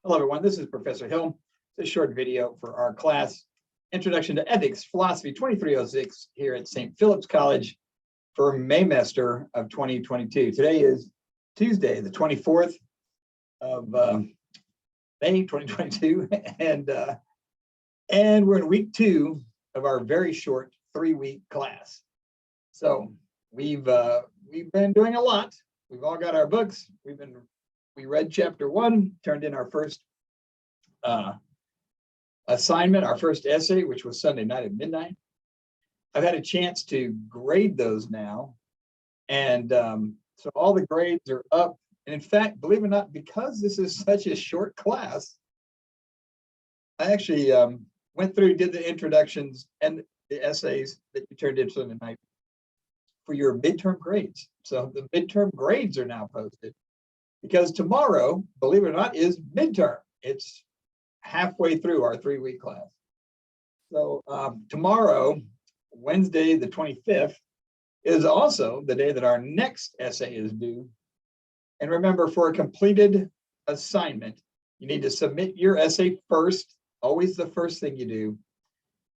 Hello, everyone. This is Professor Hill. It's a short video for our class, Introduction to Ethics, Philosophy 2306 here at St. Philip's College for Maymester of 2022. Today is Tuesday, the 24th of May 2022, and we're in week 2 of our very short 3-week class. So we've been doing a lot. We've all got our books. We read chapter 1, turned in our first assignment, our first essay, which was Sunday night at midnight. I've had a chance to grade those now. And so all the grades are up. And in fact, believe it or not, because this is such a short class, I actually went through, did the introductions and the essays that you turned in Sunday night for your midterm grades. So the midterm grades are now posted. Because tomorrow, believe it or not, is midterm. It's halfway through our 3-week class. So tomorrow, Wednesday, the 25th, is also the day that our next essay is due. And remember, for a completed assignment, you need to submit your essay first, always the first thing you do.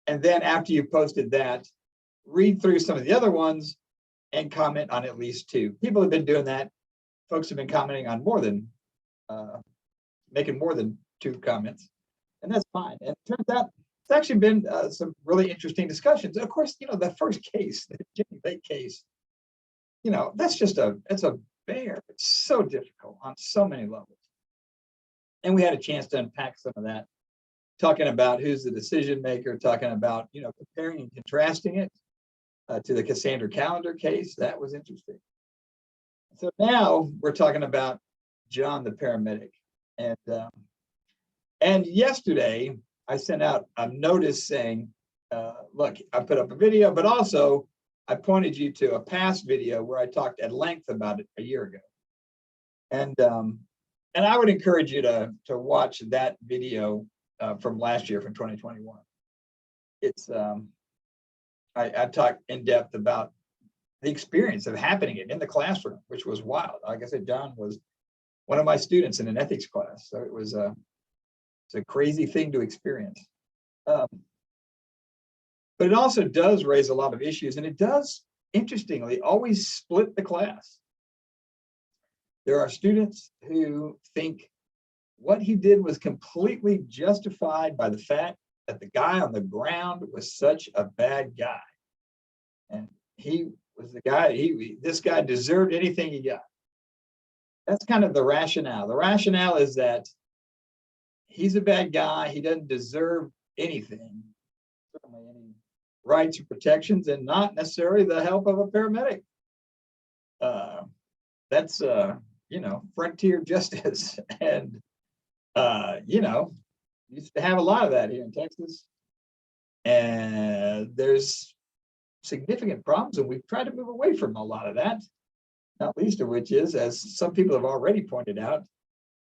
And then after you've posted that, read through some of the other ones and comment on at least 2. People have been doing that. Folks have been commenting on making more than 2 comments, and that's fine. And it turns out it's actually been some really interesting discussions. And of course, the first case, the Jimmy Lake case, it's a bear. It's so difficult on so many levels. And we had a chance to unpack some of that, talking about who's the decision maker, talking about, comparing and contrasting it to the Cassandra Calendar case. That was interesting. So now we're talking about John the paramedic, and yesterday I sent out a notice saying, look, I put up a video, but also I pointed you to a past video where I talked at length about it a year ago, and I would encourage you to watch that video from last year, from 2021. It's I talked in depth about the experience of happening it in the classroom, which was wild. Like I said, John was one of my students in an ethics class, so it's a crazy thing to experience. But it also does raise a lot of issues, and it does, interestingly, always split the class. There are students who think what he did was completely justified by the fact that the guy on the ground was such a bad guy, and he was the guy, this guy deserved anything he got. That's kind of the rationale. The rationale is that he's a bad guy. He doesn't deserve anything, certainly any rights or protections, and not necessarily the help of a paramedic. That's, frontier justice. And, used to have a lot of that here in Texas. And there's significant problems, and we've tried to move away from a lot of that, not least of which is, as some people have already pointed out,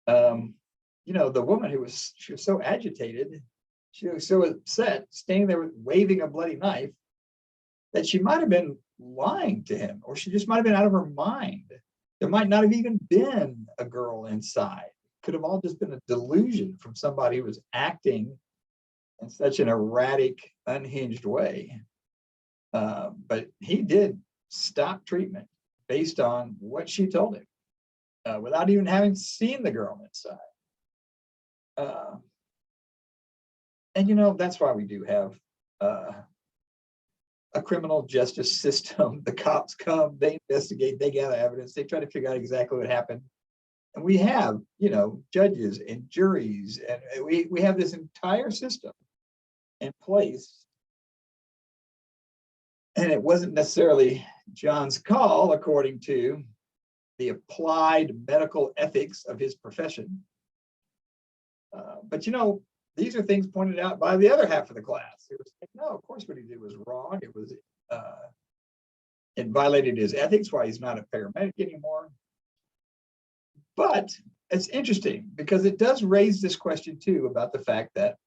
the woman she was so agitated, she was so upset, standing there waving a bloody knife, that she might have been lying to him, or she just might have been out of her mind. There might not have even been a girl inside. It could have all just been a delusion from somebody who was acting in such an erratic, unhinged way. But he did stop treatment based on what she told him, without even having seen the girl inside. And that's why we do have a criminal justice system. The cops come, they investigate, they gather evidence, they try to figure out exactly what happened. And we have, judges and juries, and we have this entire system in place. And it wasn't necessarily John's call, according to the applied medical ethics of his profession. But these are things pointed out by the other half of the class. It was like, no, of course what he did was wrong. It violated his ethics, why he's not a paramedic anymore. But it's interesting because it does raise this question too about the fact that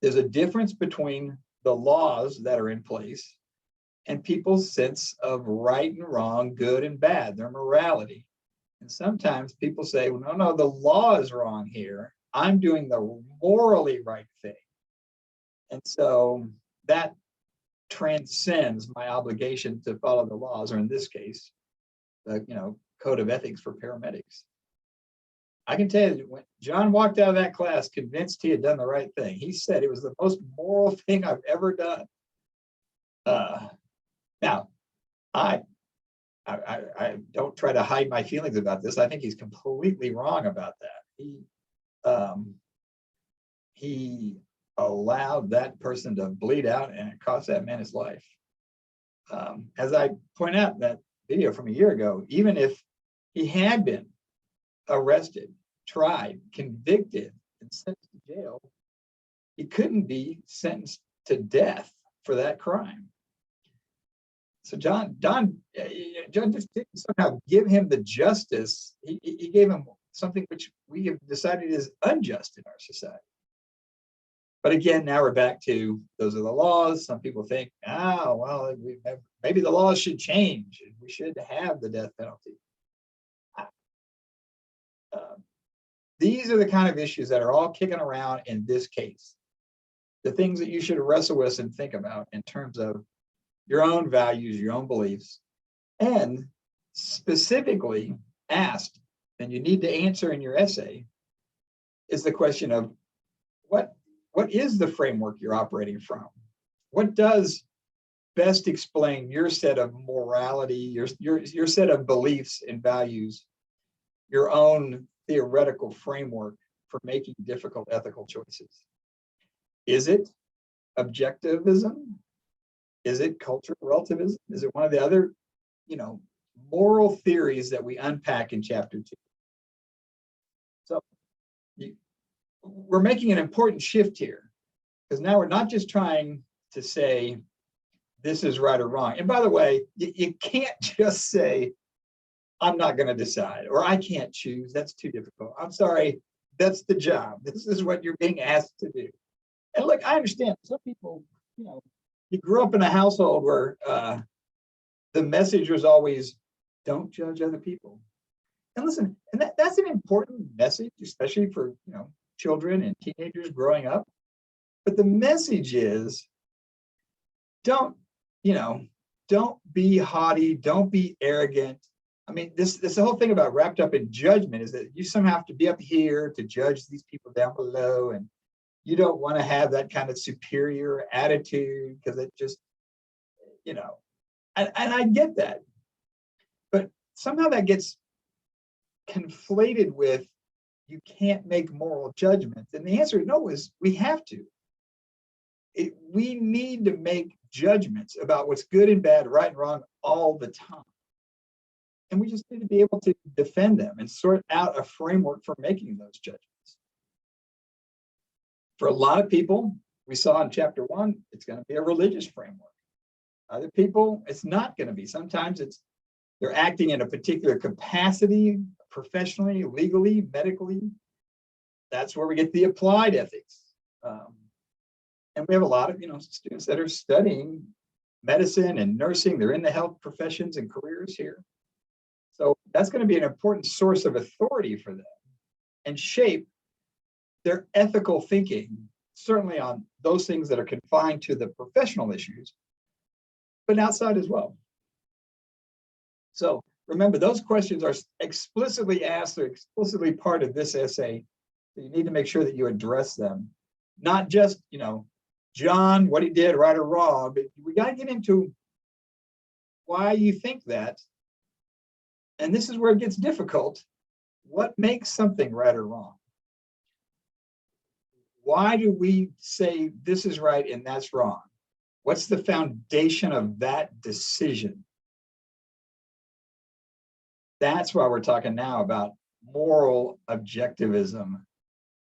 there's a difference between the laws that are in place and people's sense of right and wrong, good and bad, their morality. And sometimes people say, well, no, no, the law is wrong here. I'm doing the morally right thing. And so that transcends my obligation to follow the laws, or in this case, the code of ethics for paramedics. I can tell you, when John walked out of that class convinced he had done the right thing. He said it was the most moral thing I've ever done. Now, I don't try to hide my feelings about this. I think he's completely wrong about that. He allowed that person to bleed out, and it cost that man his life. As I point out in that video from a year ago, even if he had been arrested, tried, convicted, and sent to jail, he couldn't be sentenced to death for that crime. So John just didn't somehow give him the justice. He gave him something which we have decided is unjust in our society. But again, now we're back to those are the laws. Some people think, well, maybe the laws should change. We should have the death penalty. These are the kind of issues that are all kicking around in this case. The things that you should wrestle with and think about in terms of your own values, your own beliefs, and specifically asked, and you need to answer in your essay, is the question of what is the framework you're operating from? What does best explain your set of morality, your set of beliefs and values, your own theoretical framework for making difficult ethical choices? Is it objectivism? Is it cultural relativism? Is it one of the other, moral theories that we unpack in chapter 2? So we're making an important shift here, because now we're not just trying to say this is right or wrong. And by the way, you can't just say, I'm not going to decide, or I can't choose. That's too difficult. I'm sorry. That's the job. This is what you're being asked to do. And look, I understand some people, you grew up in a household where the message was always, don't judge other people. And listen, and that's an important message, especially for children and teenagers growing up. But the message is, don't be haughty, don't be arrogant. I mean, this whole thing about wrapped up in judgment is that you somehow have to be up here to judge these people down below, and you don't want to have that kind of superior attitude because it just, and I get that. But somehow that gets conflated with you can't make moral judgments. And the answer is no, we have to. We need to make judgments about what's good and bad, right and wrong all the time. And we just need to be able to defend them and sort out a framework for making those judgments. For a lot of people, we saw in chapter 1, it's going to be a religious framework. Other people, it's not going to be. Sometimes they're acting in a particular capacity, professionally, legally, medically. That's where we get the applied ethics. And we have a lot of students that are studying medicine and nursing. They're in the health professions and careers here. So that's going to be an important source of authority for them and shape their ethical thinking, certainly on those things that are confined to the professional issues, but outside as well. So remember, those questions are explicitly asked or explicitly part of this essay. So you need to make sure that you address them, not just, John, what he did, right or wrong, but we got to get into why you think that. And this is where it gets difficult. What makes something right or wrong? Why do we say this is right and that's wrong? What's the foundation of that decision? That's why we're talking now about moral objectivism.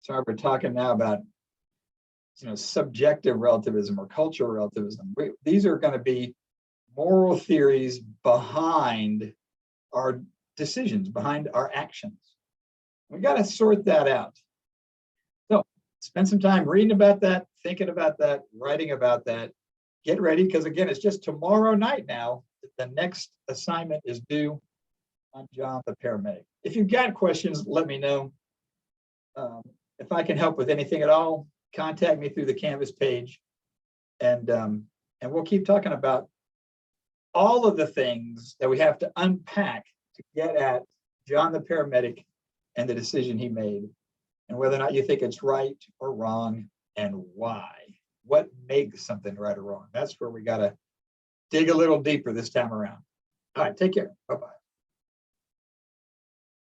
So we're talking now about subjective relativism or cultural relativism. These are going to be moral theories behind our decisions, behind our actions. We got to sort that out. So spend some time reading about that, thinking about that, writing about that. Get ready, because again, it's just tomorrow night now that the next assignment is due. I'm John, the paramedic. If you've got questions, let me know. If I can help with anything at all, contact me through the Canvas page, and we'll keep talking about all of the things that we have to unpack to get at John the paramedic and the decision he made, and whether or not you think it's right or wrong, and why. What makes something right or wrong? That's where we got to dig a little deeper this time around. All right, take care. Bye-bye.